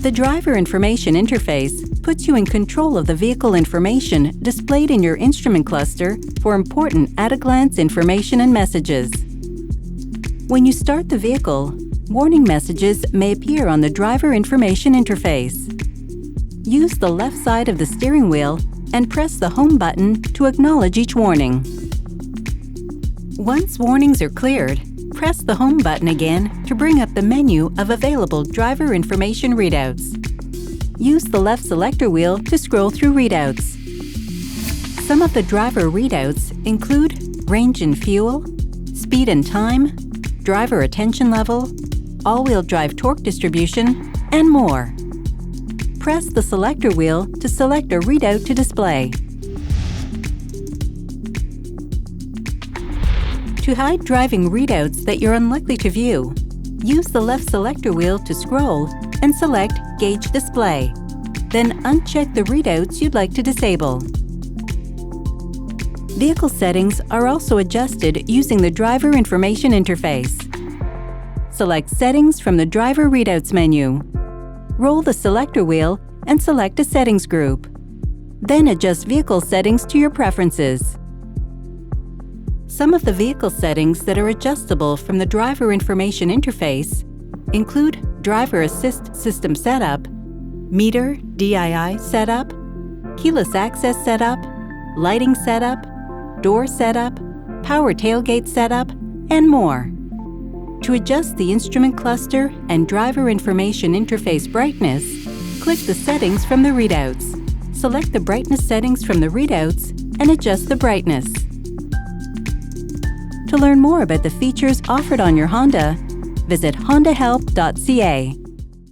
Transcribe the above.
The driver information interface puts you in control of the vehicle information displayed in your instrument cluster for important at-a-glance information and messages. When you start the vehicle, warning messages may appear on the driver information interface. Use the left side of the steering wheel and press the Home button to acknowledge each warning. Once warnings are cleared, press the Home button again to bring up the menu of available driver information readouts. Use the left selector wheel to scroll through readouts. Some of the driver readouts include range and fuel, speed and time, driver attention level, all-wheel drive torque distribution, and more. Press the selector wheel to select a readout to display. To hide driving readouts that you're unlikely to view, use the left selector wheel to scroll and select Gauge Display. Then uncheck the readouts you'd like to disable. Vehicle settings are also adjusted using the driver information interface. Select Settings from the Driver Readouts menu. Roll the selector wheel and select a settings group. Then adjust vehicle settings to your preferences. Some of the vehicle settings that are adjustable from the driver information interface include Driver Assist System Setup, Meter DII Setup, Keyless Access Setup, Lighting Setup, Door Setup, Power Tailgate Setup, and more. To adjust the instrument cluster and driver information interface brightness, click the settings from the readouts. Select the brightness settings from the readouts and adjust the brightness. To learn more about the features offered on your Honda, visit hondahelp.ca.